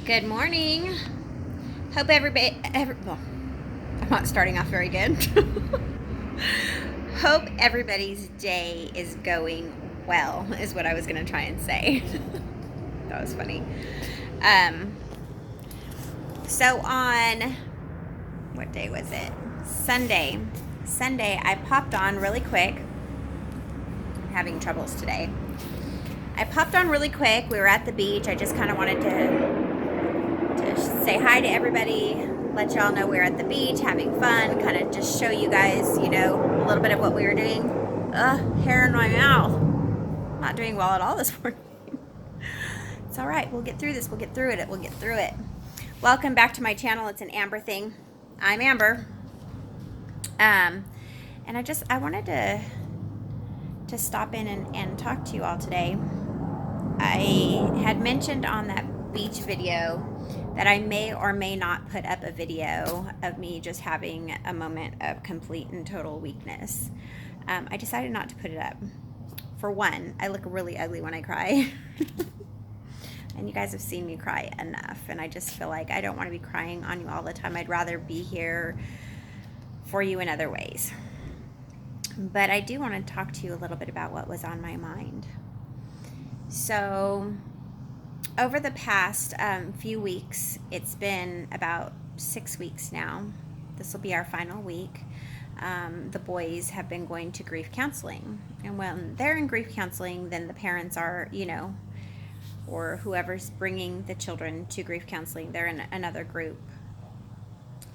Good morning. Hope well, I'm not starting off very good. Hope everybody's day is going well, is what I was going to try and say. That was funny. Um, so on, what day was it? Sunday. Sunday, I popped on really quick. I'm having troubles today. I popped on really quick. We were at the beach. I just kind of wanted to say hi to everybody, let y'all know we're at the beach having fun, kind of just show you guys, a little bit of what we were doing. Hair in my mouth. I'm not doing well at all this morning. It's all right. We'll get through this. We'll get through it. We'll get through it. Welcome back to my channel. It's an Amber thing. I'm Amber. And I wanted to stop in and talk to you all today. I had mentioned on that beach video that I may or may not put up a video of me just having a moment of complete and total weakness. I decided not to put it up. For one, I look really ugly when I cry. And you guys have seen me cry enough. And I just feel like I don't want to be crying on you all the time. I'd rather be here for you in other ways. But I do want to talk to you a little bit about what was on my mind. So over the past few weeks, it's been about 6 weeks now. This will be our final week. The boys have been going to grief counseling. And when they're in grief counseling, then the parents are, or whoever's bringing the children to grief counseling, they're in another group.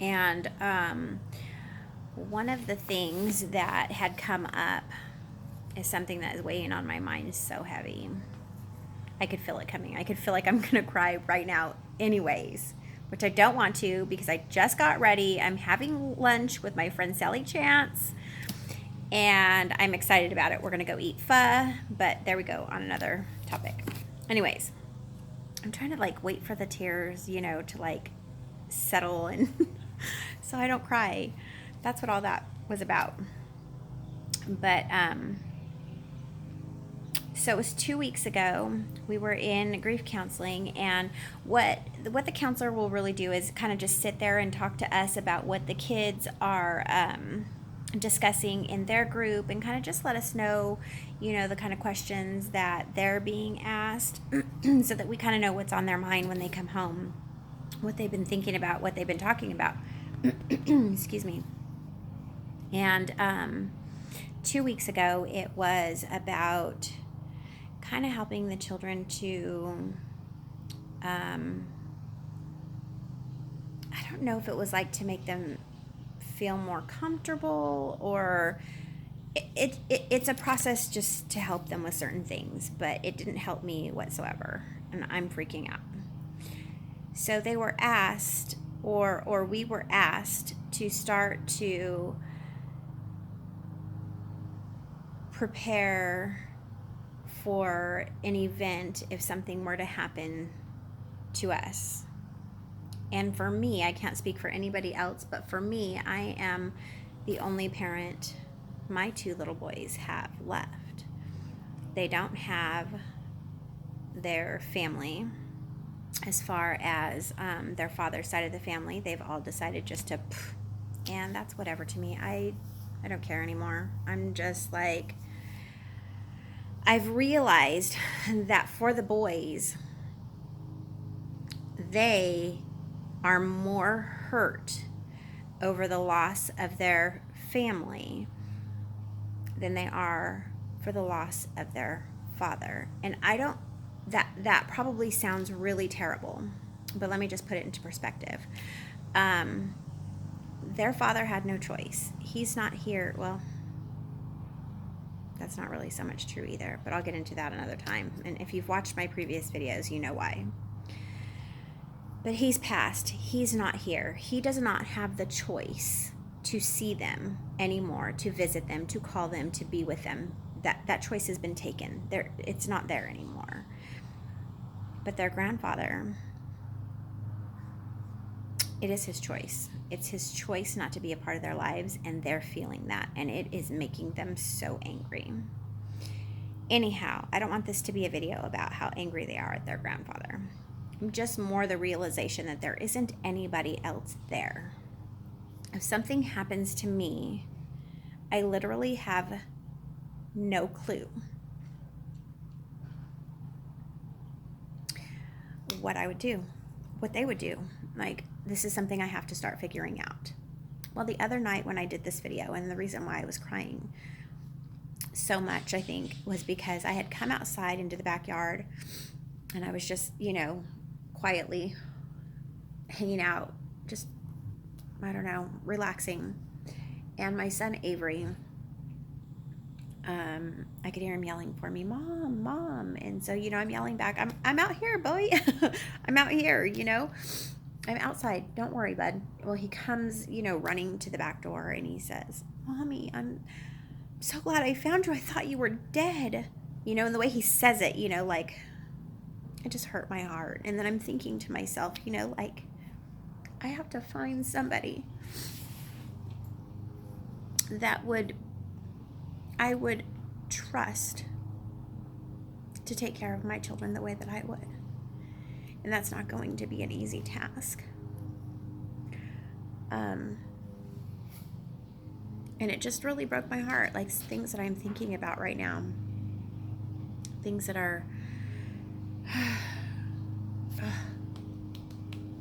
And one of the things that had come up is something that is weighing on my mind so heavy. I could feel it coming. I could feel like I'm going to cry right now anyways, which I don't want to because I just got ready. I'm having lunch with my friend Sally Chance, and I'm excited about it. We're going to go eat pho, but there we go on another topic. Anyways, I'm trying to wait for the tears, to settle and so I don't cry. That's what all that was about. But, so it was 2 weeks ago. We were in grief counseling, and what the counselor will really do is kind of just sit there and talk to us about what the kids are discussing in their group, and kind of just let us know, the kind of questions that they're being asked, so that we kind of know what's on their mind when they come home, what they've been thinking about, what they've been talking about. Excuse me. And 2 weeks ago, it was about kind of helping the children to, I don't know if it was to make them feel more comfortable, or it's a process just to help them with certain things, but it didn't help me whatsoever, and I'm freaking out. So they were asked, or we were asked to start to prepare for an event if something were to happen to us. And for me, I can't speak for anybody else, but for me, I am the only parent my 2 little boys have left. They don't have their family as far as their father's side of the family. They've all decided just to, and that's whatever to me. I don't care anymore. I'm just I've realized that for the boys, they are more hurt over the loss of their family than they are for the loss of their father. And that probably sounds really terrible, but let me just put it into perspective. Their father had no choice. He's not here. Well, that's not really so much true either, but I'll get into that another time. And if you've watched my previous videos, you know why. But he's passed. He's not here. He does not have the choice to see them anymore, to visit them, to call them, to be with them. That choice has been taken. It's not there anymore. But their grandfather, it is his choice. It's his choice not to be a part of their lives, and they're feeling that, and it is making them so angry. Anyhow, I don't want this to be a video about how angry they are at their grandfather. just more the realization that there isn't anybody else there. If something happens to me, I literally have no clue what I would do, what they would do. Like, this is something I have to start figuring out. Well, the other night when I did this video, and the reason why I was crying so much, I think, was because I had come outside into the backyard and I was just, quietly hanging out, just, I don't know, relaxing. And my son Avery, I could hear him yelling for me, "Mom, Mom." And so, I'm yelling back, I'm out here, boy. I'm out here, I'm outside. Don't worry, bud. Well, he comes, running to the back door and he says, "Mommy, I'm so glad I found you. I thought you were dead." And the way he says it, like, it just hurt my heart. And then I'm thinking to myself, like, I have to find somebody that I would trust to take care of my children the way that I would. And that's not going to be an easy task. And it just really broke my heart, like things that I'm thinking about right now. Things that are...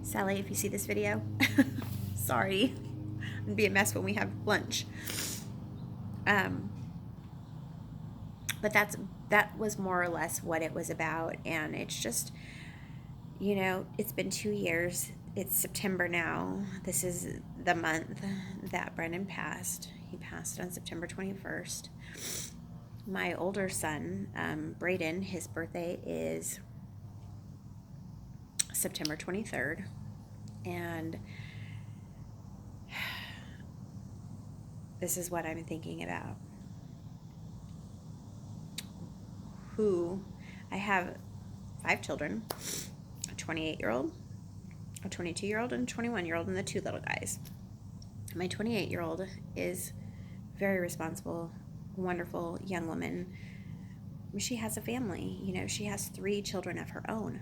Sally, if you see this video, sorry. It'd be a mess when we have lunch. But that was more or less what it was about. And it's just, it's been 2 years. It's September now. This is the month that Brendan passed. He passed on September 21st. My older son, Braden, his birthday is September 23rd. And this is what I'm thinking about. I have 5 children, a 28-year-old, a 22-year-old, and a 21-year-old, and the 2 little guys. My 28-year-old is very responsible, wonderful young woman. She has a family. She has 3 children of her own.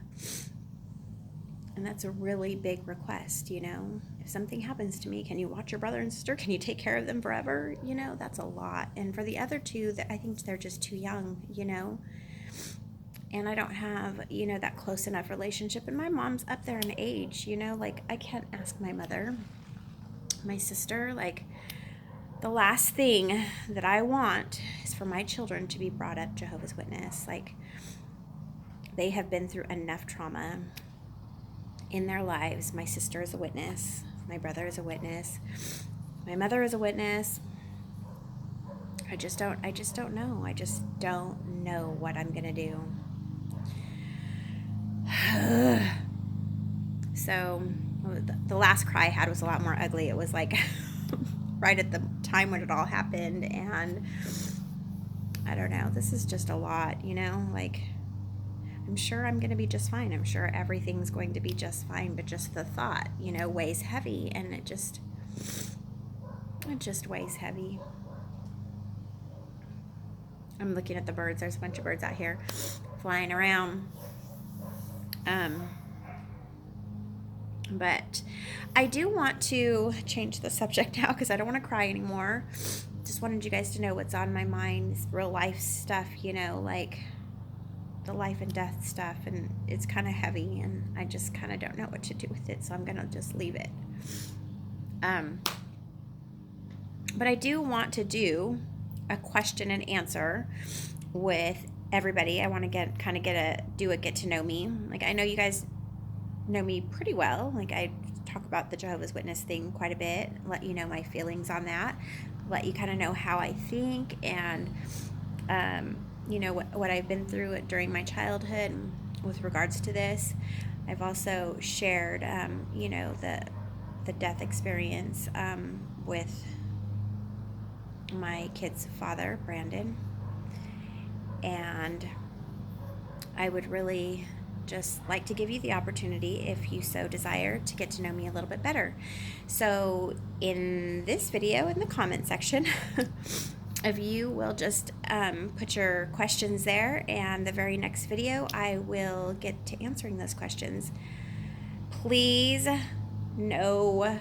And that's a really big request, If something happens to me, can you watch your brother and sister? Can you take care of them forever? That's a lot. And for the other 2, I think they're just too young, And I don't have, that close enough relationship. And my mom's up there in age, like I can't ask my mother, my sister, like the last thing that I want is for my children to be brought up Jehovah's Witness. Like, they have been through enough trauma in their lives. My sister is a witness. My brother is a witness. My mother is a witness. I just don't know. I just don't know what I'm going to do. So the last cry I had was a lot more ugly. It was like right at the time when it all happened. And I don't know. This is just a lot, like, I'm sure I'm going to be just fine. I'm sure everything's going to be just fine. But just the thought, weighs heavy. And it just weighs heavy. I'm looking at the birds. There's a bunch of birds out here flying around. But I do want to change the subject now because I don't want to cry anymore. Just wanted you guys to know what's on my mind. This real life stuff, like the life and death stuff. And it's kind of heavy and I just kind of don't know what to do with it. So I'm going to just leave it. But I do want to do a question and answer with everybody. I want to get to know me. Like, I know you guys know me pretty well. Like, I talk about the Jehovah's Witness thing quite a bit, let you know my feelings on that, let you kind of know how I think, and what I've been through during my childhood with regards to this. I've also shared the death experience with my kid's father, Brandon, and I would really just like to give you the opportunity, if you so desire, to get to know me a little bit better. So in this video, in the comment section, if you will just put your questions there, and the very next video I will get to answering those questions. Please, no,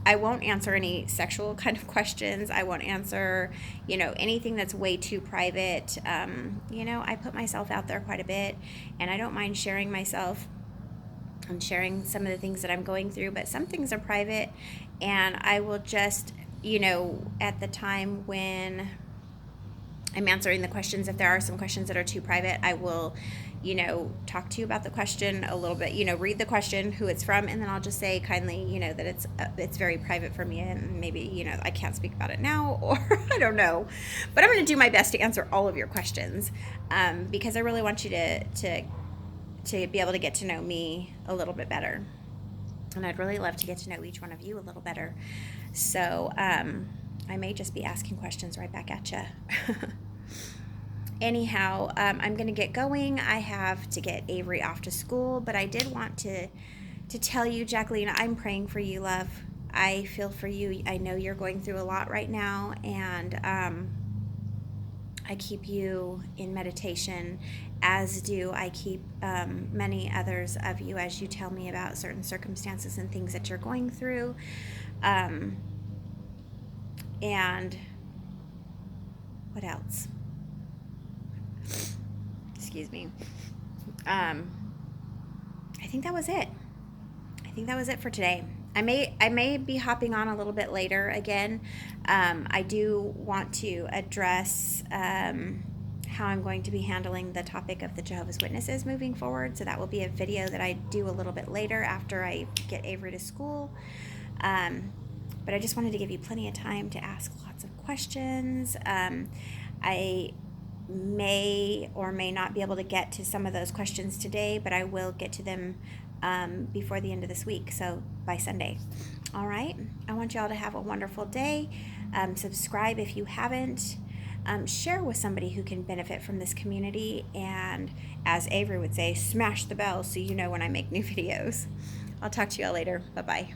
I won't answer any sexual kind of questions. I won't answer, anything that's way too private. I put myself out there quite a bit, and I don't mind sharing myself and sharing some of the things that I'm going through, but some things are private, and I will just, at the time when I'm answering the questions, if there are some questions that are too private, I will, talk to you about the question a little bit, read the question, who it's from, and then I'll just say kindly, that it's very private for me, and maybe, I can't speak about it now, or I don't know, but I'm going to do my best to answer all of your questions, because I really want you to be able to get to know me a little bit better. And I'd really love to get to know each one of you a little better. So I may just be asking questions right back at you. Anyhow, I'm going to get going. I have to get Avery off to school, but I did want to tell you, Jacqueline, I'm praying for you, love. I feel for you. I know you're going through a lot right now, and I keep you in meditation, as do I keep many others of you as you tell me about certain circumstances and things that you're going through. And what else? Excuse me. I think that was it. I think that was it for today. I may be hopping on a little bit later again. I do want to address how I'm going to be handling the topic of the Jehovah's Witnesses moving forward. So that will be a video that I do a little bit later after I get Avery to school. But I just wanted to give you plenty of time to ask lots of questions. I may or may not be able to get to some of those questions today, but I will get to them before the end of this week, so by Sunday. All right, I want you all to have a wonderful day. Subscribe if you haven't. Share with somebody who can benefit from this community, and as Avery would say, smash the bell so you know when I make new videos. I'll talk to you all later. Bye-bye.